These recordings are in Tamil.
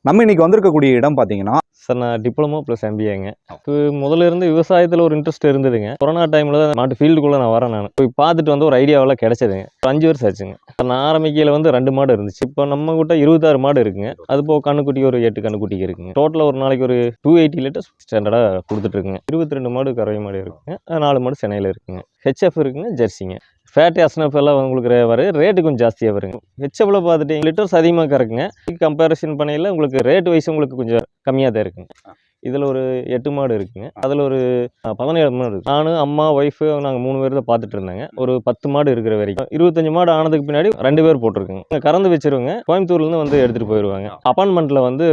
நம்ம இன்னைக்கு வந்திருக்கக்கூடிய இடம் பார்த்தீங்கன்னா, சார் நான் டிப்ளமோ ப்ளஸ் எம்பிஏங்க. இப்போ முதல்ல இருந்து விவசாயத்தில் ஒரு இன்ட்ரெஸ்ட் இருந்ததுங்க. கொரோனா டைமில் தான் மாட்டு ஃபீல்டுக்குள்ளே நான் வரேன். நான் போய் பார்த்துட்டு வந்து ஒரு ஐடியாவெல்லாம் கிடச்சதுங்க. ஒரு 5 வருஷம் ஆச்சுங்க. நான் ஆரம்பிக்கையில் வந்து 2 மாடு இருந்துச்சு. இப்போ நம்ம கிட்ட 26 மாடு இருக்குங்க. அது போக கண்ணுக்குட்டி ஒரு 8 கண்ணுக்குட்டிக்கு இருக்குங்க. டோட்டலாக ஒரு நாளைக்கு ஒரு 280 லிட்டர்ஸ் ஸ்டாண்டர்டாக கொடுத்துட்ருக்குங்க. 22 மாடு கறவை மாடு இருக்குங்க. 4 மாடு சென்னையில் இருக்குங்க. ஹெச்எஃப் இருக்குங்க, ஜெர்சிங்க. ஃபேட் அஸ்னஃப் எல்லாம் உங்களுக்கு ரேட்டு கொஞ்சம் ஜாஸ்தியாக வருங்க. ஹெச்எஃப்ல பார்த்துட்டீங்க லிட்டர்ஸ் அதிகமாக கறக்குங்க. கம்பேரிசன் பண்ணையில் உங்களுக்கு ரேட் வைஸ் உங்களுக்கு கொஞ்சம் கம்மியாக தான் இருக்குங்க. இதில் ஒரு 8 மாடு இருக்குங்க. அதில் ஒரு 17 மாடு இருக்குது. நானும் அம்மா ஒய்ஃபு நாங்கள் 3 பேர் தான் பார்த்துட்டு இருந்தாங்க. ஒரு 10 மாடு இருக்கிற வரைக்கும் 25 மாடு ஆனதுக்கு பின்னாடி 2 பேர் போட்டிருக்குங்க. கறந்து வச்சிருவங்க. கோயம்புத்தூர்லேருந்து வந்து எடுத்துகிட்டு போயிடுவாங்க. அப்பார்ட்மெண்ட்டில் வந்து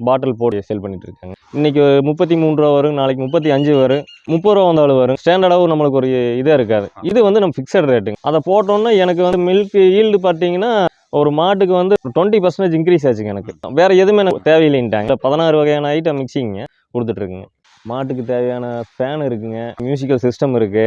பாட்டில் போட்டு சேல் பண்ணிட்டு இருக்காங்க. இன்றைக்கி 33 ரூபா வரும், நாளைக்கு 35 வரும், 30 ரூபா வந்தாலும் வரும். ஸ்டாண்டர்டாகவும் நம்மளுக்கு ஒரு இதாக இருக்காது. இது வந்து நம்ம ஃபிக்ஸட் ரேட்டுங்க. அதை போட்டோன்னா எனக்கு வந்து மில்க் ஈல்டு பார்த்தீங்கன்னா ஒரு மாட்டுக்கு வந்து 20% இன்க்ரீஸ் ஆச்சுங்க. எனக்கு வேறு எதுவுமே எனக்கு தேவையில்லைன்ட்டாங்க. 16 வகையான ஐட்டம் மிக்சிங்க கொடுத்துட்ருக்குங்க. மாட்டுக்கு தேவையான ஃபேன் இருக்குங்க, மியூசிக்கல் சிஸ்டம் இருக்குது,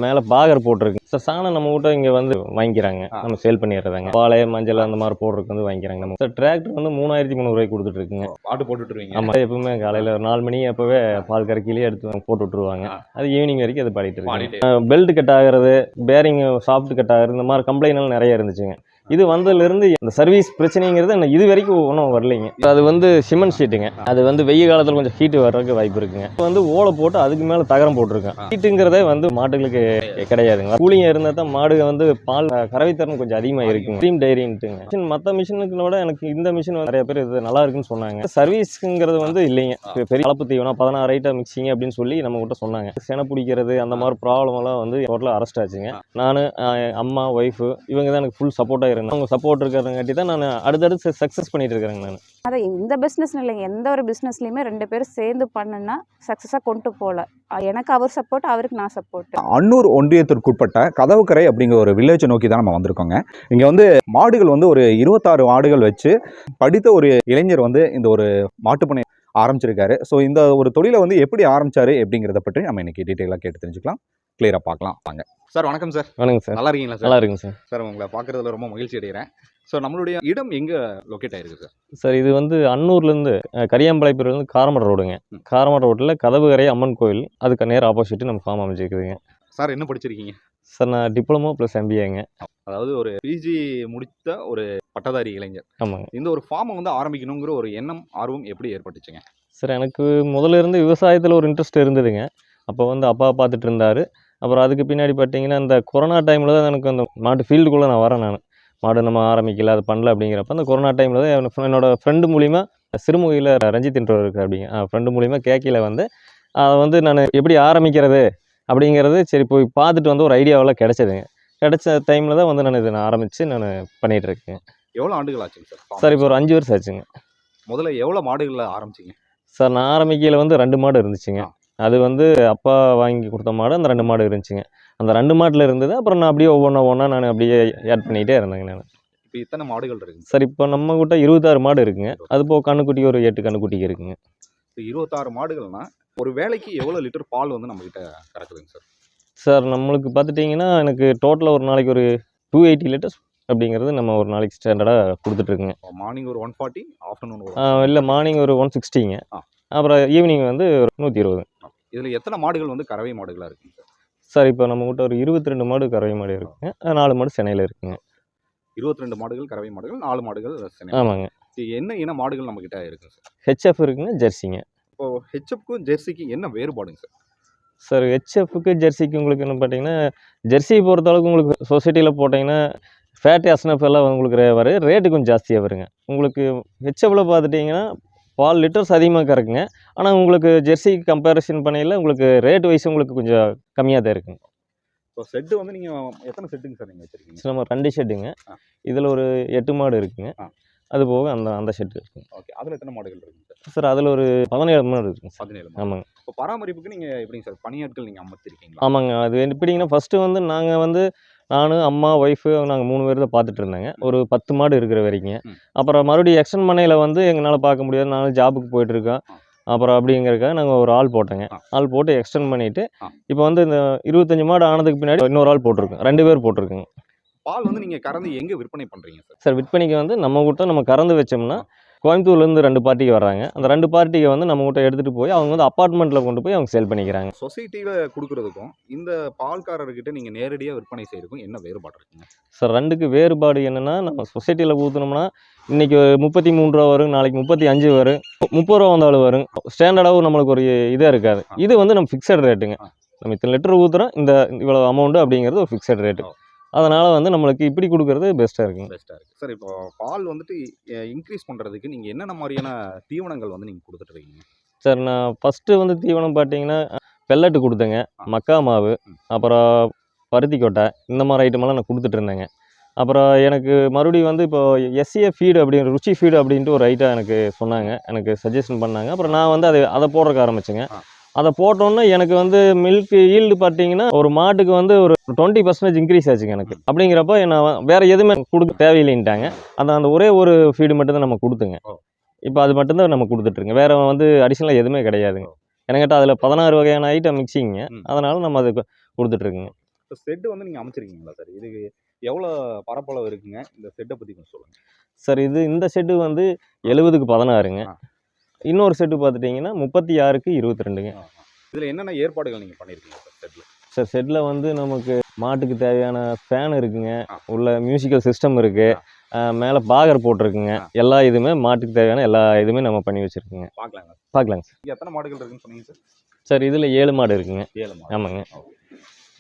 மேலே பாகர் போட்டிருக்கு. சார் சாணம் நம்ம கிட்ட இங்கே வந்து வாங்கிக்கிறாங்க, நம்ம சேல் பண்ணிடுறதாங்க. பாலை மஞ்சள் அந்த மாதிரி போடுறதுக்கு வந்து வாங்கிக்கிறாங்க. நம்ம சார் டிராக்டர் வந்து 3300 ரூபாய்க்கு கொடுத்துட்ருக்குங்க. பாட்டு போட்டுட்ருவீங்க? ஆமாம், எப்பவுமே காலையில் ஒரு 4 மணி அப்போவே பால் கறக்கிலேயே எடுத்து போட்டு விட்ருவாங்க. அது ஈவினிங் வரைக்கும் அது பாடிட்டு இருக்கு. பெல்ட் கட் ஆகிறது, பேரிங் சாஃப்ட் கட் ஆகிறது, இந்த மாதிரி கம்ப்ளைண்ட்லாம் நிறைய இருந்துச்சுங்க. இது வந்ததுலேருந்து இந்த சர்வீஸ் பிரச்சனைங்கிறது எனக்கு இது வரைக்கும் ஒன்றும் வரலைங்க. அது வந்து சிமெண்ட் ஷீட்டுங்க. அது வந்து வெயில் காலத்தில் கொஞ்சம் ஹீட்டு வர்றதுக்கு வாய்ப்பு இருக்குங்க. இப்போ வந்து ஓலை போட்டு அதுக்கு மேலே தகரம் போட்டிருக்கேன். ஹீட்டுங்கிறதே வந்து மாட்டுகளுக்கு கிடையாதுங்க. கூலிங்காக இருந்தால் தான் மாடு வந்து பால் கறவைத்தரம் கொஞ்சம் அதிகமாக இருக்குங்க. க்ரீம் டைரின்ட்டுங்க. மிஷின் மற்ற மிஷினுக்கு விட எனக்கு இந்த மிஷின் நிறைய பேர் இது நல்லா இருக்குன்னு சொன்னாங்க. சர்வீஸுங்கிறது வந்து இல்லைங்க. பெரிய கலப்பு தீவனம் 16 ஐட்டம் மிக்சிங் அப்படின்னு சொல்லி நம்ம கிட்ட சொன்னாங்க. செனை பிடிக்கிறது அந்த மாதிரி ப்ராப்ளம் எல்லாம் வந்து டோட்டலாக அரெஸ்ட் ஆச்சுங்க. நான் அம்மா ஒய்ஃபு இவங்க தான் எனக்கு ஃபுல் சப்போர்ட்டாக அவங்க சப்போர்ட் இருக்கிறங்காட்டி தான் நான் அடுத்தடுத்து சக்ஸஸ் பண்ணிட்டு இருக்கிறேங்க. நான் அதான் இந்த பிஸ்னஸ் இல்லைங்க, எந்த ஒரு பிஸ்னஸ்லையுமே 2 பேரும் சேர்ந்து பண்ணுன்னா சக்ஸஸாக கொண்டு போகல. எனக்கு அவர் சப்போர்ட், அவருக்கு நான் சப்போர்ட். அன்னூர் ஒன்றியத்திற்குட்பட்ட கதவுக்கரை அப்படிங்கிற ஒரு வில்லேஜை நோக்கி தான் நம்ம வந்திருக்கோங்க. இங்கே வந்து மாடுகள் வந்து ஒரு 26 மாடுகள் வச்சு படித்த ஒரு இளைஞர் வந்து இந்த ஒரு மாட்டுப்பண்ணை ஆரம்பிச்சிருக்காரு. ஸோ இந்த ஒரு தொழிலை வந்து எப்படி ஆரம்பிச்சாரு அப்படிங்கிறத பற்றி நம்ம இன்னைக்கு டீட்டெயிலாக கேட்டு தெரிஞ்சுக்கலாம், கிளியராக பார்க்கலாம் வாங்க. சார் வணக்கம் சார். வணக்கம் சார். நல்லா இருக்கீங்களா சார்? நல்லா இருக்குங்க சார். சார் உங்களை பார்க்குறதுல ரொம்ப மகிழ்ச்சி அடைகிறேன். ஸோ நம்மளுடைய இடம் எங்கே லொக்கேட் ஆகிருக்கு சார்? சார் இது வந்து அன்னூர்லேருந்து கரியாம்பாளையத்துலேருந்து காரமட ரோடுங்க. காரமட ரோட்டில் கதவுக்கரை அம்மன் கோயில் அதுக்கு நேர் ஆப்போசிட்டு நம்ம ஃபார்ம் அமைச்சிருக்குதுங்க. சார் என்ன படிச்சிருக்கீங்க? சார் நான் டிப்ளமோ ப்ளஸ் எம்பிஏங்க. அதாவது ஒரு பிஜி முடித்த ஒரு பட்டதாரி இளைஞர். ஆமாங்க. இந்த ஒரு ஃபார்மை வந்து ஆரம்பிக்கணுங்கிற ஒரு எண்ணம் ஆர்வம் எப்படி ஏற்பட்டுச்சுங்க? சார் எனக்கு முதல்ல இருந்து விவசாயத்தில் ஒரு இன்ட்ரெஸ்ட் இருந்ததுங்க. அப்போ வந்து அப்பா பார்த்துட்டு இருந்தார். அப்புறம் அதுக்கு பின்னாடி பார்த்தீங்கன்னா இந்த கொரோனா டைமில் தான் எனக்கு அந்த மாட்டு ஃபீல்டுக்குள்ளே நான் வரேன். நான் மாடு நம்ம ஆரம்பிக்கல, அது பண்ணல அப்படிங்கிறப்ப அந்த கொரோனா டைமில் தான் என்னோட ஃப்ரெண்டு மூலிமா சிறுமுகையில் ரஞ்சித் என்ற இருக்கார் அப்படிங்க ஃப்ரெண்டு மூலிமா கேக்கியில் வந்து அதை வந்து நான் எப்படி ஆரம்பிக்கிறது அப்படிங்கிறது சரி போய் பார்த்துட்டு வந்து ஒரு ஐடியாவெல்லாம் கிடச்சதுங்க. கிடைச்ச டைமில் தான் வந்து நான் ஆரம்பித்து நான் பண்ணிகிட்டு இருக்கேன். எவ்வளோ ஆண்டுகள் ஆச்சுங்க சார்? சார் இப்போ ஒரு 5 வருஷம் ஆச்சுங்க. முதல்ல எவ்வளோ மாடுகளில் ஆரம்பிச்சிங்க? சார் நான் ஆரம்பிக்கையில் வந்து 2 மாடு இருந்துச்சுங்க. அது வந்து அப்பா வாங்கி கொடுத்த மாடு, அந்த 2 மாடு இருந்துச்சுங்க. அந்த 2 மாட்டில் இருந்தது. அப்புறம் நான் அப்படியே ஒவ்வொன்றா நான் அப்படியே ஆட் பண்ணிகிட்டே இருந்தேங்க. நான் இப்போ இத்தனை மாடுகள் இருக்குங்க சார்? இப்போ நம்ம கிட்ட 26 மாடு இருக்குங்க. அது போக கண்ணுக்குட்டி ஒரு 8 கண்ணுக்குட்டிக்கு இருக்குங்க. இப்போ 26 மாடுகள்னா ஒரு வேலைக்கு எவ்வளோ லிட்டர் பால் வந்து நம்மகிட்ட கறக்குதுங்க சார்? சார் நம்மளுக்கு பார்த்துட்டிங்கன்னா எனக்கு டோட்டலாக ஒரு நாளைக்கு ஒரு 280 லிட்டர்ஸ் அப்படிங்கிறது நம்ம ஒரு நாளைக்கு ஸ்டாண்டர்டாக கொடுத்துட்ருக்குங்க. மார்னிங் ஒரு 140, ஆஃப்டர்நூன் இல்லை மார்னிங் ஒரு 160ங்க. அப்புறம் ஈவினிங் வந்து ஒரு 120. இதில் எத்தனை மாடுகள் வந்து கறவை மாடுகளாக இருக்குங்க சார்? சார் இப்போ நம்ம கிட்ட ஒரு 22 மாடு கறவை மாடு இருக்குங்க. 4 மாடு சென்னையில் இருக்குங்க. 22 மாடுகள் கறவை மாடுகள், 4 மாடுகள் சென்னை. ஆமாங்க. என்ன இன மாடுகள் நம்மக்கிட்ட இருக்குங்க சார்? ஹெச்எஃப் இருக்குங்க, ஜெர்சிங்க. இப்போது ஹெச்எஃப்க்கும் ஜெர்சிக்கு என்ன வேறுபாடுங்க சார்? சார் ஹெச்எஃப்க்கு ஜெர்சிக்கு உங்களுக்கு என்ன பார்த்தீங்கன்னா, ஜெர்சியை பொறுத்தளவுக்கு உங்களுக்கு சொசைட்டியில் போட்டிங்கன்னா ஃபேட் அஸ்னஃப் எல்லாம் உங்களுக்கு ரேட்டு கொஞ்சம் ஜாஸ்தியாக வருங்க. உங்களுக்கு ஹெச்எஃப்பில் பார்த்துட்டிங்கன்னா பால் லிட்டர்ஸ் அதிகமாக கறக்குங்க. ஆனால் உங்களுக்கு ஜெர்சிக்கு கம்பேரிசன் பண்ணையில் உங்களுக்கு ரேட் வைஸ் உங்களுக்கு கொஞ்சம் கம்மியாக தான் இருக்குங்க. ஸோ செட்டு வந்து நீங்கள் எத்தனை செட்டுங்க சார் நீங்கள் வச்சுருக்கீங்க? சார் நம்ம 2 ஷெட்டுங்க. இதில் ஒரு 8 மாடு இருக்குங்க. அது போக அந்த ஷெட்டு இருக்குங்க. ஓகே, அதில் எத்தனை மாடுகள் இருக்குங்க சார்? சார் அதில் ஒரு 17 மாடு இருக்குங்க. 17. ஆமாங்க. இப்போ பராமரிப்புக்கு நீங்கள் எப்படிங்க சார் பணியாட்கள் நீங்கள் அமர்த்திருக்கீங்களா? ஆமாங்க. அது எப்படிங்கன்னா ஃபஸ்ட்டு வந்து நாங்கள் வந்து நானும் அம்மா ஒய்ஃபு நாங்கள் 3 பேர் தான் பார்த்துட்டு இருந்தாங்க. ஒரு 10 மாடு இருக்கிற வரைக்கும். அப்புறம் மறுபடியும் எக்ஸ்டெண்ட் பண்ணையில் வந்து எங்களால் பார்க்க முடியாது, நானும் ஜாபுக்கு போயிட்டுருக்கேன். அப்புறம் அப்படிங்கிறதுக்காக நாங்கள் ஒரு ஆள் போட்டோங்க. ஆள் போட்டு எக்ஸ்டெண்ட் பண்ணிவிட்டு இப்போ வந்து இந்த 25 மாடு ஆனதுக்கு பின்னாடி இன்னொரு ஆள் போட்டிருக்கோம். 2 பேர் போட்டிருக்குங்க. பால் வந்து நீங்கள் கறந்து எங்கே விற்பனை பண்ணுறீங்க சார்? சார் விற்பனைக்கு வந்து நம்ம கிட்ட நம்ம கறந்து வச்சோம்னா கோயம்புத்தூர்லேருந்து 2 பார்ட்டிக்கு வர்றாங்க. அந்த 2 பார்ட்டிக்கு வந்து நம்மகிட்ட எடுத்துகிட்டு போய் அவங்க வந்து அப்பார்ட்மெண்ட்டில் கொண்டு போய் அவங்க சேல் பண்ணிக்கிறாங்க. சொசைட்டியில் கொடுக்குறதுக்கும் இந்த பால்காரர்கிட்ட நீங்கள் நேரடியாக விற்பனை செய்யறதுக்கும் என்ன வேறுபாடு இருக்குங்க? சார் 2க்கு வேறுபாடு என்னென்னா, நம்ம சொசைட்டியில் ஊற்றுனோம்னா இன்றைக்கி 33 ரூபா வரும், நாளைக்கு 35 வரும், 30 ரூபா வந்தாலும் வரும். ஸ்டாண்டர்டாகவும் நம்மளுக்கு ஒரு இதே இருக்காது. இது வந்து நம்ம ஃபிக்ஸட் ரேட்டுங்க. நம்ம இத்தனை லிட்டர் ஊற்றுறோம், இந்த இவ்வளோ அமௌண்ட்டு அப்படிங்கிறது ஒரு ஃபிக்ஸட் ரேட்டு. அதனால் வந்து நம்மளுக்கு இப்படி கொடுக்குறது பெஸ்ட்டாக இருக்குங்க. பெஸ்ட்டாக இருக்குது சார். இப்போ பால் வந்துட்டு இன்க்ரீஸ் பண்ணுறதுக்கு நீங்கள் என்னென்ன மாதிரியான தீவனங்கள் வந்து நீங்கள் கொடுத்துட்ருக்கீங்க? சார் நான் ஃபஸ்ட்டு வந்து தீவனம் பார்த்தீங்கன்னா பெல்லட்டு கொடுத்தேங்க, மக்கா மாவு, அப்புறம் பருத்தி கொட்டை, இந்த மாதிரி ஐட்டமெல்லாம் நான் கொடுத்துட்டு இருந்தேங்க. அப்புறம் எனக்கு மறுபடியும் வந்து இப்போ எஸ்ஏ ஃபீடு அப்படிங்கிற ருச்சி ஃபீடு அப்படின்ட்டு ஒரு ஐட்டம் எனக்கு சொன்னாங்க, எனக்கு சஜஷன் பண்ணாங்க. அப்புறம் நான் வந்து அதை போடுறக்கு ஆரம்பிச்சேங்க. அதை போட்டோன்னே எனக்கு வந்து மில்க் ஈல்டு பார்த்தீங்கன்னா ஒரு மாட்டுக்கு வந்து ஒரு 20% இன்க்ரீஸ் ஆச்சுங்க எனக்கு. அப்படிங்கிறப்ப நான் வேறு எதுவுமே கொடுக்க தேவையில்லைன்ட்டாங்க. அந்த ஒரே ஒரு ஃபீடு மட்டும் தான் நம்ம கொடுத்துங்க. இப்போ அது மட்டும்தான் நம்ம கொடுத்துட்ருங்க. வேறு வந்து அடிஷ்னலாக எதுவுமே கிடையாதுங்க. எனக்கிட்ட அதில் 16 வகையான ஐட்டம் மிக்சிங்க. அதனால் நம்ம அதை கொடுத்துட்ருக்குங்க. இப்போ செட்டு வந்து நீங்கள் அமைச்சிருக்கீங்களா சார்? இதுக்கு எவ்வளோ பரப்பளவு இருக்குங்க? இந்த செட்டை பற்றி கொஞ்சம் சொல்லுங்கள் சார். இந்த செட்டு வந்து 70க்கு 16ங்க. இன்னொரு செட்டு பார்த்துட்டிங்கன்னா 36க்கு 22ங்க. இதில் என்னென்ன ஏற்பாடுகள் நீங்கள் பண்ணியிருக்கீங்க சார் செட்டில்? சார் செட்டில் வந்து நமக்கு மாட்டுக்கு தேவையான ஃபேன் இருக்குங்க, உள்ள மியூசிக்கல் சிஸ்டம் இருக்குது, மேலே பாகர் போட்டிருக்குங்க. எல்லா இதுவுமே மாட்டுக்கு தேவையான எல்லா இதுவுமே நம்ம பண்ணி வச்சுருக்குங்க. பார்க்கலாங்க சார். எத்தனை மாடுகள் இருக்குன்னு சொன்னீங்க சார்? சார் இதில் 7 மாடு இருக்குங்க. 7 மாடு. ஆமாங்க.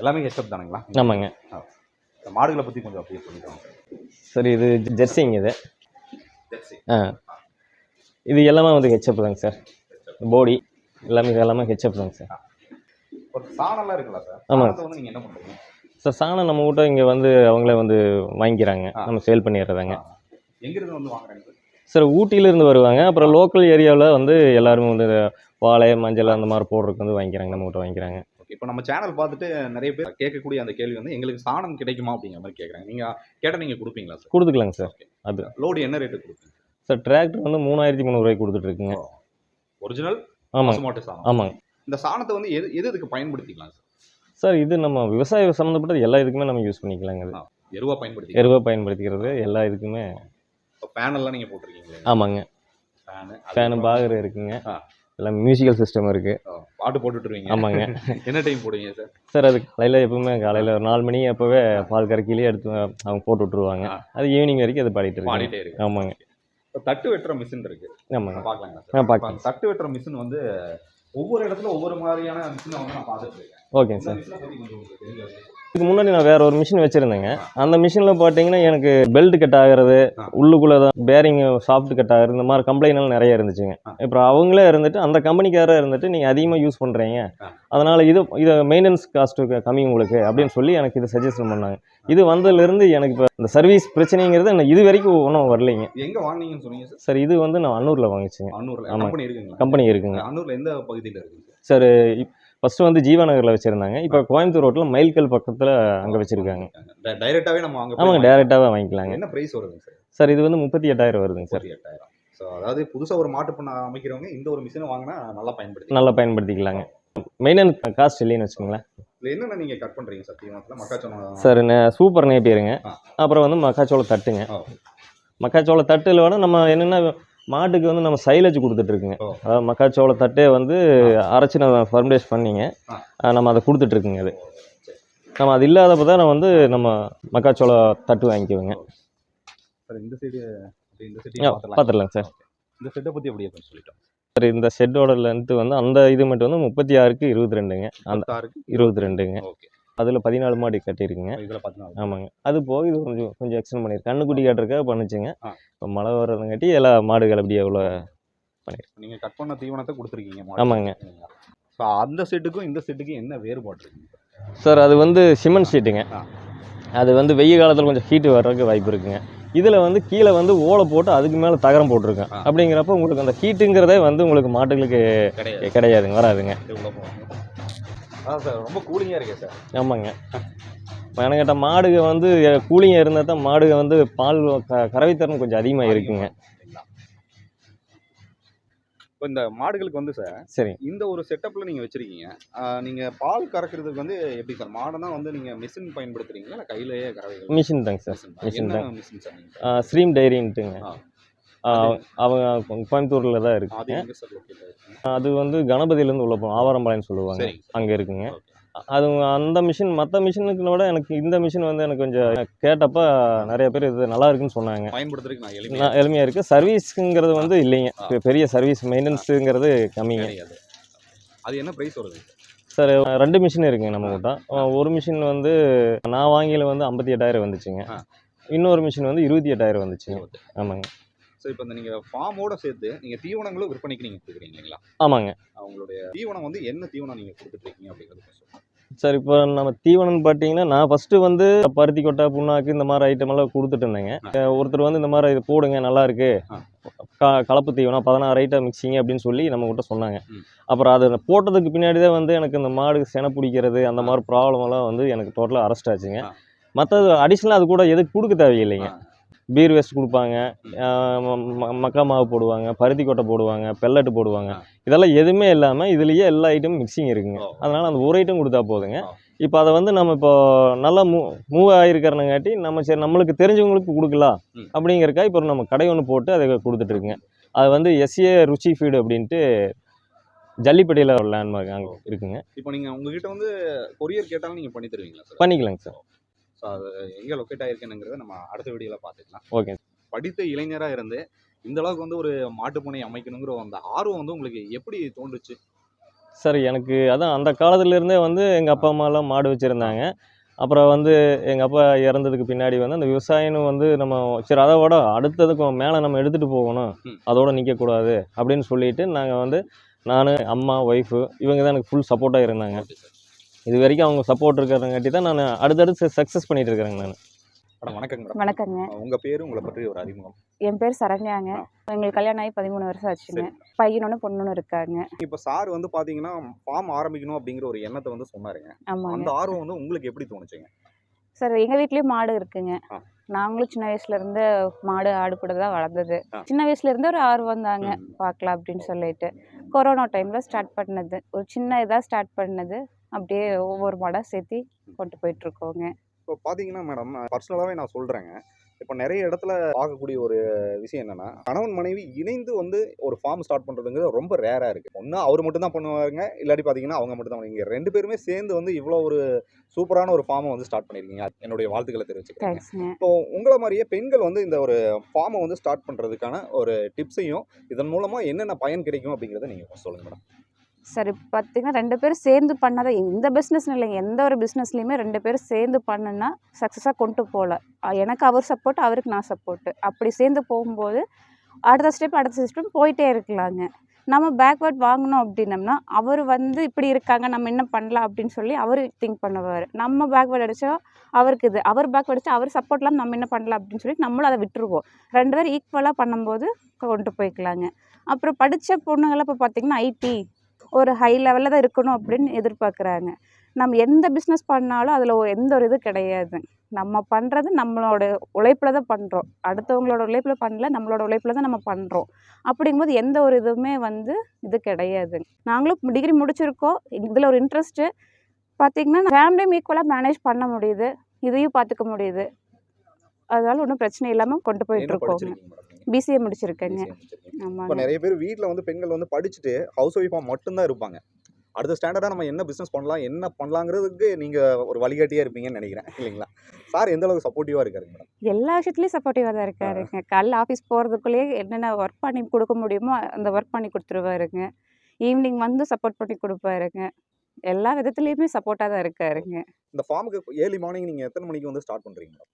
எல்லாமே ஹெச்எப் தானுங்களா? ஆமாங்க. மாடுகளை பற்றி கொஞ்சம் அப்படியே சொல்லிடுவாங்க சார். இது ஜெர்சிங்க. இது ஜெர்சி. இது எல்லாமே வந்து ஹெச்எப் தாங்க சார். போடி எல்லாமே ஹெச்எப் தாங்க சார். ஒரு சாணம்லாம் இருக்குல்ல சார்? ஆமாங்க. அதை வந்து நீங்கள் என்ன பண்ணுறீங்க சார்? சாணம் நம்ம கிட்ட இங்கே வந்து அவங்களே வந்து வாங்கிக்கிறாங்க, நம்ம சேல் பண்ணிடுறதாங்க. எங்கேருந்து வந்து வாங்குறாங்க சார்? சார் ஊட்டியிலேருந்து வருவாங்க. அப்புறம் லோக்கல் ஏரியாவில் வந்து எல்லாருமே வந்து வாழை மஞ்சள் அந்த மாதிரி போடுறதுக்கு வந்து வாங்கிக்கிறாங்க, நம்ம கிட்ட வாங்கிக்கிறாங்க. இப்போ நம்ம சேனல் பார்த்துட்டு நிறைய பேர் கேட்கக்கூடிய அந்த கேள்வி வந்து எங்களுக்கு சாணம் கிடைக்குமா அப்படிங்கிற மாதிரி கேட்குறாங்க. நீங்கள் கேட்டால் நீங்கள் கொடுப்பீங்களா சார்? கொடுத்துக்கலாங்க சார். அது லோடு என்ன ரேட்டு கொடுப்பீங்க சார்? டிராக்டர் வந்து 3300 ரூபாய்க்கு கொடுத்துட்ருக்குங்க. ஒரிஜினல்? ஆமாங்க. மாட்டு சாணம். ஆமாங்க. இந்த சாணத்தை வந்து எதுக்கு பயன்படுத்திக்கலாம் சார்? சார் இது நம்ம விவசாய சம்மந்தப்பட்டது எல்லா இதுக்குமே நம்ம யூஸ் பண்ணிக்கலாங்க. அது எருவாக பயன்படுத்திக்கிறது எல்லா இதுக்குமே. இப்போ ஃபேனெல்லாம் நீங்கள் போட்டிருக்கீங்களா? ஆமாங்க. ஃபேனு பாகர் இருக்குங்க. எல்லாம் மியூசிக்கல் சிஸ்டம் இருக்குது. பாட்டு போட்டுட்ருவீங்க? ஆமாங்க. என்ன டைம் போடுவீங்க சார்? சார் அது எப்பவுமே காலையில் ஒரு 4 மணி அப்போவே பால் கறக்கிலேயே எடுத்து அவங்க போட்டு விட்ருவாங்க. அது ஈவினிங் வரைக்கும் அது பாடிட்டே இருக்கு. ஆமாங்க. இப்போ தட்டு வெட்டுற மிஷின் இருக்குது. ஆமாங்க. பார்க்கலாங்க. பார்க்கலாம். தட்டு வெட்டுற மிஷின் வந்து ஒவ்வொரு இடத்துல ஒவ்வொரு மாதிரியான மிஷினை வந்து நான் பார்த்துட்டு இருக்கேன். ஓகேங்க சார். இதுக்கு முன்னாடி நான் வேற ஒரு மிஷின் வச்சுருந்தேங்க. அந்த மிஷினில் பார்த்தீங்கன்னா எனக்கு பெல்ட் கட் ஆகிறது, உள்ளுக்குள்ளே தான் பேரிங் சாஃப்ட் கட் ஆகிறது, இந்த மாதிரி கம்ப்ளைண்ட்லாம் நிறைய இருந்துச்சுங்க. இப்போ அவங்களே இருந்துட்டு அந்த கம்பெனிக்காரராக இருந்துட்டு நீங்கள் அதிகமாக யூஸ் பண்ணுறீங்க, அதனால் இதை மெயின்டெனன்ஸ் காஸ்ட்டு கம்மி உங்களுக்கு அப்படின்னு சொல்லி எனக்கு இது சஜஷன் பண்ணாங்க. இது வந்ததுலேருந்து எனக்கு இப்போ இந்த சர்வீஸ் பிரச்சனைங்கிறது எனக்கு இது வரைக்கும் ஒன்றும் வரலைங்க. எங்கே வாங்கினீங்கன்னு சொன்னீங்க சார்? சார் இது வந்து நான் அன்னூரில் வாங்கிச்சுங்க. அன்னூரில் ஆமாம், கம்பெனி இருக்குங்க. அன்னூரில் எந்த பகுதியில் இருக்குது சார்? ஃபஸ்ட்டு வந்து ஜீவா நகரில் வச்சுருந்தாங்க. இப்போ கோயம்புத்தூர் ரோட்டில் மைல்கல் பக்கத்தில் அங்கே வச்சுருக்காங்க. டைரெக்டாகவே நம்ம வாங்க? ஆமாங்க, டைரெக்டாகவே வாங்கிக்கலாங்க. என்ன ப்ரைஸ் வருதுங்க சார்? சார் இது வந்து 38,000 வருதுங்க சார். 38,000. ஸோ அதாவது புதுசாக ஒரு மாட்டு பண்ண அமைக்கிறவங்க இந்த ஒரு மிஷினை வாங்கினா நல்லா பயன்படுத்திக்கலாங்க. மெயின்டெனன்ஸ் காஸ்ட் இல்லைன்னு வச்சுக்கோங்களேன். இல்லை என்னென்ன நீங்கள் கட் பண்ணுறீங்க சார் தீவனத்தில்? மக்காச்சோளம் சார், சூப்பர் நேப்பியருங்க. அப்புறம் வந்து மக்காச்சோள தட்டுங்க. மக்காச்சோள தட்டில் வேணால் நம்ம என்னென்ன மாட்டுக்கு வந்து நம்ம சைலேஜ் கொடுத்துட்ருக்குங்க. அதாவது மக்காச்சோள தட்டே வந்து அரைச்சி நம்ம ஃபர்மெண்டேஷன் பண்ணிங்க நம்ம அதை கொடுத்துட்ருக்குங்க. அது நம்ம அது இல்லாதப்போ தான் வந்து நம்ம மக்காச்சோள தட்டு வாங்கிக்குவோங்க. சார் இந்த சைடு பார்த்துடலாங்க சார். இந்த செட்டை பற்றி அப்படியே கொஞ்சம் சொல்லிட்டோம் சார். இந்த ஷெட்டோட லென்த்து வந்து அந்த இது மட்டும் வந்து 36க்கு 22ங்க. அந்த 22ங்க. ஓகே. அதில் 14 மாடி கட்டியிருக்குங்க. இதில் 14. ஆமாங்க. அது போக இது கொஞ்சம் எக்ஸ்டெண்ட் பண்ணியிருக்கு. கண்ணுக்குட்டி காட்டுறதுக்காக பண்ணிச்சுங்க. இப்போ மழை வர்றதுங்காட்டி எல்லா மாடுகள் அப்படியே எவ்வளோ பண்ணியிருக்கு. நீங்கள் கட் பண்ண தீவனத்தை கொடுத்துருக்கீங்க? ஆமாங்க. ஸோ அந்த செட்டுக்கும் இந்த செட்டுக்கும் என்ன வேறுபாடு இருக்குங்க சார்? அது வந்து சிமெண்ட் ஷீட்டுங்க. அது வந்து வெயில் காலத்தில் கொஞ்சம் ஹீட்டு வர்றதுக்கு வாய்ப்பு இருக்குங்க. இதில் வந்து கீழே வந்து ஓலை போட்டு அதுக்கு மேலே தகரம் போட்டிருக்கேன். அப்படிங்கிறப்ப உங்களுக்கு அந்த ஹீட்டுங்கிறதே வந்து உங்களுக்கு மாட்டுகளுக்கு கிடையாதுங்க, வராதுங்க. சார் ரொம்ப கூலிங்காக இருக்கே சார்? ஆமாங்க. எனக்கிட்ட மாடுக வந்து கூலிங்காக இருந்தால் தான் மாடுக வந்து பால் கறவைத்தரம் கொஞ்சம் அதிகமாக இருக்குங்க. இப்போ இந்த மாடுகளுக்கு வந்து சார், சரி, இந்த ஒரு செட்டப்பில் நீங்கள் வச்சுருக்கீங்க. நீங்கள் பால் கறக்கிறதுக்கு வந்து எப்படி சார்? மாடுனா வந்து நீங்கள் மிஷின் பயன்படுத்துறீங்களா இல்லை கையிலேயே கறவை? மிஷின் தாங்க சார். மிஷின் தான். Machine sir? ஸ்ட்ரீம் டைரின்ட்டுங்க. அவங்க கோயம்புத்தூரில் தான் இருக்குங்க. அது வந்து கணபதியிலேருந்து உள்ள போகும், ஆவாரம்பாளையம்னு சொல்லுவாங்க, சரி. அங்கே இருக்குங்க. அது அந்த மிஷின் மற்ற மிஷினுக்கு விட எனக்கு இந்த மிஷின் வந்து எனக்கு கொஞ்சம் கேட்டப்ப நிறைய பேர் இது நல்லா இருக்குன்னு சொன்னாங்க. பயன்படுத்துறதுக்கு நான் எளிமையாக இருக்குது. சர்வீஸுங்கிறது வந்து இல்லைங்க, பெரிய சர்வீஸ் மெயின்டெனன்ஸுங்கிறது கம்மிங்க. அது என்ன பிரைஸ் வருது சார் 2 மிஷின் இருக்குங்க நம்மகிட்ட. ஒரு மிஷின் வந்து நான் வாங்கியில் வந்து 58,000 வந்துச்சுங்க. இன்னொரு மிஷின் வந்து 28,000 வந்துச்சுங்க. ஆமாங்க. ஸோ இப்போ நீங்கள் ஃபார்மோட சேர்த்து நீங்கள் தீவனங்களும் விற்பனைக்கு நீங்கள் கொடுக்குறீங்க இல்லைங்களா? ஆமாங்க. அவங்களுடைய தீவனம் வந்து என்ன தீவனம் நீங்கள் கொடுத்துட்ருக்கீங்க அப்படிங்கிறது சார் இப்போ நம்ம தீவனம்னு பார்த்தீங்கன்னா, நான் ஃபஸ்ட்டு வந்து பருத்தி கொட்டை, புண்ணாக்கு இந்த மாதிரி ஐட்டம் எல்லாம் கொடுத்துட்டு இருந்தேங்க. ஒருத்தர் வந்து இந்த மாதிரி இது போடுங்க நல்லாயிருக்கு, கலப்பு தீவனம் 16 ஐட்டம் மிக்சிங்க அப்படின்னு சொல்லி நம்மகிட்ட சொன்னாங்க. அப்புறம் அது போட்டதுக்கு பின்னாடி தான் வந்து எனக்கு இந்த மாடு செனை பிடிக்கிறது அந்த மாதிரி ப்ராப்ளமெல்லாம் வந்து எனக்கு டோட்டலாக அரெஸ்ட் ஆச்சுங்க. மற்றது அடிஷ்னலாக அது கூட எதுக்கு கொடுக்க தேவையில்லைங்க. பீர் வேஸ்ட் கொடுப்பாங்க, மக்கா மாவு போடுவாங்க, பருத்தி கொட்டை போடுவாங்க, பெல்லட்டு போடுவாங்க. இதெல்லாம் எதுவுமே இல்லாமல் இதுலேயே எல்லா ஐட்டமும் மிக்சிங் இருக்குங்க. அதனால் அந்த ஒரு ஐட்டம் கொடுத்தா போதுங்க. இப்போ அதை வந்து நம்ம இப்போ நல்லா மூவ் ஆகிருக்கிறனங்காட்டி நம்ம சரி நம்மளுக்கு தெரிஞ்சவங்களுக்கு கொடுக்கலாம் அப்படிங்கிறக்கா இப்போ நம்ம கடை ஒன்று போட்டு அதை கொடுத்துட்ருக்குங்க. அது வந்து எஸ்ஏ ருச்சி ஃபீடு அப்படின்ட்டு ஜல்லிப்பட்டியில் ஒரு லேண்ட்மார்க் அங்கே இருக்குங்க. இப்போ நீங்கள் உங்ககிட்ட வந்து கொரியர் கேட்டாலும் நீங்கள் பண்ணி தருவீங்களா சார்? பண்ணிக்கலாங்க சார். ஸோ அது எங்கே லொக்கேட் ஆகிருக்குங்கிறத நம்ம அடுத்த வீடியோவில் பார்த்துக்கலாம். ஓகே. படித்த இளைஞராக இருந்து இந்த அளவுக்கு வந்து ஒரு மாட்டுப்பண்ணை அமைக்கணுங்கிற அந்த ஆர்வம் வந்து உங்களுக்கு எப்படி தோன்றுச்சு சார்? எனக்கு அதான் அந்த காலத்துலேருந்தே வந்து எங்கள் அப்பா அம்மாலாம் மாடு வச்சுருந்தாங்க. அப்புறம் வந்து எங்கள் அப்பா இறந்ததுக்கு பின்னாடி வந்து அந்த விவசாயம் வந்து நம்ம சரி அதை விட அடுத்ததுக்கும் மேலே நம்ம எடுத்துகிட்டு போகணும், அதோடு நிற்கக்கூடாது அப்படின்னு சொல்லிட்டு நாங்கள் வந்து நான், அம்மா, ஒய்ஃபு இவங்க தான் எனக்கு ஃபுல் சப்போர்ட்டாக இருந்தாங்க. இது வரைக்கும் அவங்க சப்போர்ட் இருக்கிறங்காட்டி தான் நான் அடுத்தடுத்து சக்ஸஸ் பண்ணிட்டு இருக்கிறேங்க. நான் மேடம் வணக்கங்க. மேடம் வணக்கங்க. உங்கள் பேர், உங்களை பற்றி ஒரு அறிமுகம். என் பேர் சரண்யாங்க. எங்களுக்கு கல்யாணம் ஆகி 13 வருஷம் ஆச்சுங்க. பையனொன்று பொண்ணு இருக்காங்க. இப்போ சார் வந்து பார்த்தீங்கன்னா ஃபார்ம் ஆரம்பிக்கணும் அப்படிங்கிற ஒரு எண்ணத்தை வந்து சொன்னாருங்க. அந்த ஆர்வம் வந்து உங்களுக்கு எப்படி தோணுச்சுங்க? சார் எங்கள் வீட்லேயும் மாடு இருக்குங்க. நாங்களும் சின்ன வயசுலேருந்து மாடு ஆடு கூட தான் வளர்ந்தது. சின்ன வயசுலேருந்து ஒரு ஆர்வம் தாங்க, பார்க்கலாம் அப்படின்னு சொல்லிட்டு. கொரோனா டைமில் ஸ்டார்ட் பண்ணது, ஒரு சின்ன இதாக ஸ்டார்ட் பண்ணது. அப்படியே ஒவ்வொரு மாடாக சேர்த்து கொண்டு போயிட்டுருக்கோங்க. இப்போ பார்த்தீங்கன்னா மேடம், பர்சனலாகவே நான் சொல்கிறேங்க. இப்போ நிறைய இடத்துல பார்க்கக்கூடிய ஒரு விஷயம் என்னென்னா, கணவன் மனைவி இணைந்து வந்து ஒரு ஃபார்ம் ஸ்டார்ட் பண்ணுறதுங்கிறது ரொம்ப ரேராக இருக்குது. ஒன்று அவர் மட்டும் தான் பண்ணுவாங்க, இல்லாட்டி பார்த்தீங்கன்னா அவங்க மட்டும் தான் பண்ணுவீங்க. 2 பேருமே சேர்ந்து வந்து இவ்வளோ ஒரு சூப்பரான ஒரு ஃபார்மை வந்து ஸ்டார்ட் பண்ணியிருக்கீங்க. என்னுடைய வாழ்த்துக்களை தெரிவிச்சுக்கிறேன். இப்போ உங்களை மாதிரியே பெண்கள் வந்து இந்த ஒரு ஃபார்மை வந்து ஸ்டார்ட் பண்ணுறதுக்கான ஒரு டிப்ஸையும் இதன் மூலமாக என்னென்ன பயன் கிடைக்கும் அப்படிங்கிறத நீங்கள் சொல்லுங்கள் மேடம். சரி, பார்த்தீங்கன்னா 2 பேரும் சேர்ந்து பண்ணாதான் இந்த பிஸ்னஸ்னு இல்லைங்க, எந்த ஒரு பிஸ்னஸ்லையுமே 2 பேரும் சேர்ந்து பண்ணுன்னா சக்ஸஸாக கொண்டு போகல. எனக்கு அவர் சப்போர்ட், அவருக்கு நான் சப்போர்ட்டு. அப்படி சேர்ந்து போகும்போது அடுத்த ஸ்டெப் போயிட்டே இருக்கலாங்க. நம்ம பேக்வேர்ட் வாங்கினோம் அப்படின்னம்னா அவர் வந்து இப்படி இருக்காங்க, நம்ம என்ன பண்ணலாம் அப்படின்னு சொல்லி அவர் திங்க் பண்ணுவார். நம்ம பேக்வேர்ட் அடித்தா அவருக்கு இது, அவர் பேக்வேர்ட் அடித்தா அவர் சப்போர்ட்லாம் நம்ம என்ன பண்ணலாம் அப்படின்னு சொல்லி நம்மளும் அதை விட்டுருவோம். 2 பேரும் ஈக்குவலாக பண்ணும்போது கொண்டு போய்க்கலாங்க. அப்புறம் படித்த பொண்ணுங்களாம் இப்போ பார்த்திங்கன்னா ஐடி ஒரு ஹை லெவலில் தான் இருக்கணும் அப்படின்னு எதிர்பார்க்குறாங்க. நம்ம எந்த பிஸ்னஸ் பண்ணாலும் அதில் எந்த ஒரு இது கிடையாது. நம்ம பண்ணுறது நம்மளோட உழைப்பில் தான் பண்ணுறோம், அடுத்தவங்களோட உழைப்பில் பண்ணல, நம்மளோட உழைப்பில் தான் நம்ம பண்ணுறோம். அப்படிங்கும்போது எந்த ஒரு இதுவுமே வந்து இது கிடையாது. நாங்களும் டிகிரி முடிச்சிருக்கோம், இதில் ஒரு இன்ட்ரெஸ்ட்டு பார்த்திங்கன்னா ஃபேமிலியும் ஈக்குவலாக மேனேஜ் பண்ண முடியுது, இதையும் பார்த்துக்க முடியுது. அதனால ஒன்றும் பிரச்சனை இல்லாமல் கொண்டு போயிட்டுருக்கோங்க. பிசிஏ முடிச்சிருக்கேங்க. ஆமாம். இப்போ நிறைய பேர் வீட்டில் வந்து பெண்கள் வந்து படிச்சுட்டு ஹவுஸ் ஒய்ஃபாக மட்டும்தான் இருப்பாங்க. அடுத்த ஸ்டாண்டர்டாக நம்ம என்ன பிஸ்னஸ் பண்ணலாம், என்ன பண்ணலாங்கிறதுக்கு நீங்கள் ஒரு வழிகாட்டியாக இருப்பீங்கன்னு நினைக்கிறேன் இல்லைங்களா? சார் எந்த அளவுக்கு சப்போர்ட்டிவாக இருக்காருங்க மேடம்? எல்லா விஷயத்துலையும் சப்போர்ட்டிவாக தான் இருக்காருங்க. காலைல ஆஃபீஸ் போகிறதுக்குள்ளேயே என்னென்ன ஒர்க் பண்ணி கொடுக்க முடியுமோ அந்த ஒர்க் பண்ணி கொடுத்துருவாருங்க. ஈவினிங் வந்து சப்போர்ட் பண்ணி கொடுப்பாருங்க. எல்லா விதத்துலேயுமே சப்போர்ட்டாக தான் இருக்காருங்க. இந்த ஃபார்முக்கு ஏர்லி மார்னிங் நீங்கள் எத்தனை மணிக்கு வந்து ஸ்டார்ட் பண்ணுறீங்க மேடம்?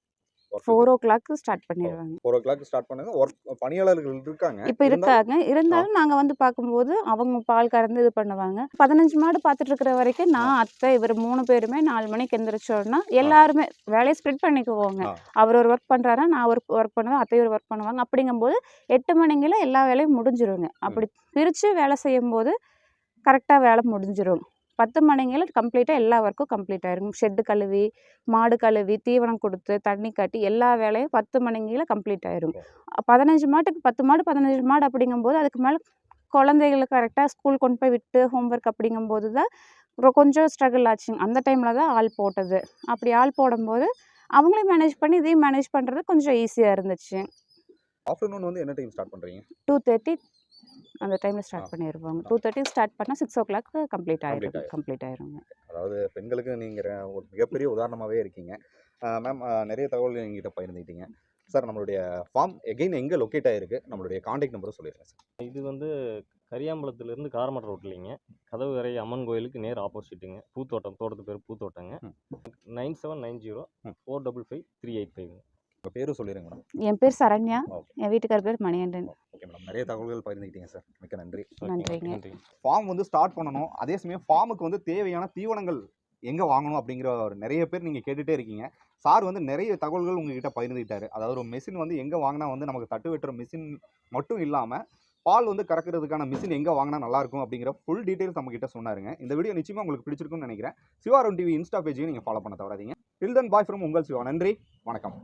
4 o'clock ஸ்டார்ட் பண்ணிடுவாங்க. 4 o'clock ஸ்டார்ட் பண்ணுங்க. ஒர்க் பணியாளர்கள் இருக்காங்க. இப்போ இருக்காங்க. இருந்தாலும் நாங்கள் வந்து பார்க்கும்போது அவங்க பால் கறந்து இது பண்ணுவாங்க. 15 மாடு பார்த்துட்டு இருக்கிற வரைக்கும் நான், அத்தை, இவர் 3 பேருமே 4 மணிக்கு எந்திரிச்சோன்னா எல்லாருமே வேலையை ஸ்ப்ளிட் பண்ணிக்குவோங்க. அவர் ஒரு ஒர்க் பண்ணுறாரா, நான் ஒரு ஒர்க் பண்ணுவேன், அத்தை ஒரு ஒர்க் பண்ணுவாங்க. அப்படிங்கும்போது 8 மணிக்குள்ள எல்லா வேலையும் முடிஞ்சிருங்க. அப்படி பிரித்து வேலை செய்யும்போது கரெக்டாக வேலை முடிஞ்சிடும். 10 மணிங்கில் கம்ப்ளீட்டாக எல்லா ஒர்க்கும் கம்ப்ளீட் ஆயிரும். ஷெட்டு கழுவி, மாடு கழுவி, தீவனம் கொடுத்து, தண்ணி காட்டி எல்லா வேலையும் 10 மணிங்கில் கம்ப்ளீட் ஆயிரும். 15 மாட்டுக்கு 10 மாடு 15 மாடு அப்படிங்கும்போது அதுக்கு மேலே குழந்தைகளுக்கு கரெக்டாக ஸ்கூல் கொண்டு போய் விட்டு ஹோம்ஒர்க் அப்படிங்கும்போது தான் கொஞ்சம் ஸ்ட்ரகிள் ஆச்சுங்க. அந்த டைமில் தான் ஆள் போட்டது. அப்படி ஆள் போடும்போது அவங்களையும் மேனேஜ் பண்ணி இதையும் மேனேஜ் பண்ணுறது கொஞ்சம் ஈஸியாக இருந்துச்சு. ஆஃப்டர்நூன் வந்து என்ன டைம் ஸ்டார்ட் பண்ணுறீங்க? 2:30 அந்த டைமில் ஆ. ஸ்டார்ட் பண்ணிடுவாங்க. 2:30 ஸ்டார்ட் பண்ணால் 6 o'clock கம்ப்ளீட் ஆயிரும். கம்ப்ளீட் ஆயிருங்க. அதாவது பெண்களுக்கு நீங்கள் ஒரு மிகப்பெரிய உதாரணமாகவே இருக்கீங்க. மேம், நிறைய தகவல்கள் எங்ககிட்ட பகிர்ந்துக்கிட்டீங்க. சார், நம்மளுடைய ஃபார்ம் எகைன் எங்கே லொக்கேட் ஆகிருக்கு, நம்மளுடைய காண்டாக்ட் நம்பரும் சொல்லிடுங்க சார். இது வந்து கரியாம்பலத்துலேருந்து காரமட ரோட்லிங்க, கதவு கரை அம்மன் கோயிலுக்கு நேர் ஆப்போசிட்டுங்க. பூத்தோட்டம், தோட்டத்து பேர் பூத்தோட்டங்க. 9790 455 385. உங்கள் பேரும் சொல்லிடுங்க மேடம். என் பேர் சரண்யா, ஓகே. என் வீட்டுக்கார் பேர் மணிகண்டன். ஓகே மேடம், நிறைய தகவல்கள் பகிர்ந்துக்கிட்டீங்க சார். மிக்க நன்றி. நன்றிங்க. நன்றி. ஃபார்ம் வந்து ஸ்டார்ட் பண்ணணும், அதே சமயம் ஃபார்முக்கு வந்து தேவையான தீவனங்கள் எங்கே வாங்கணும் அப்படிங்கிற ஒரு நிறைய பேர் நீங்கள் கேட்டுகிட்டே இருக்கீங்க. சார் வந்து நிறைய தகவல்கள் உங்ககிட்ட பகிர்ந்துக்கிட்டாரு. அதாவது ஒரு மெஷின் வந்து எங்கே வாங்கினா வந்து நமக்கு தட்டு வெட்டுற மிஷின் மட்டும் இல்லாமல் பால் வந்து கறக்கிறதுக்கான மிஷின் எங்கே வாங்கினா நல்லாயிருக்கும் அப்படிங்கிற ஃபுல் டீட்டெயில்ஸ் நம்மகிட்ட சொன்னாருங்க. இந்த வீடியோ நிச்சயமாக உங்களுக்கு பிடிச்சிருக்குன்னு நினைக்கிறேன். சிவா அருண் டிவி இன்ஸ்டா பேஜையும் நீங்கள் ஃபாலோ பண்ண தவறாதீங்க. டில் தென் பாய் ஃப்ரம் உங்கள் சிவா. நன்றி, வணக்கம்.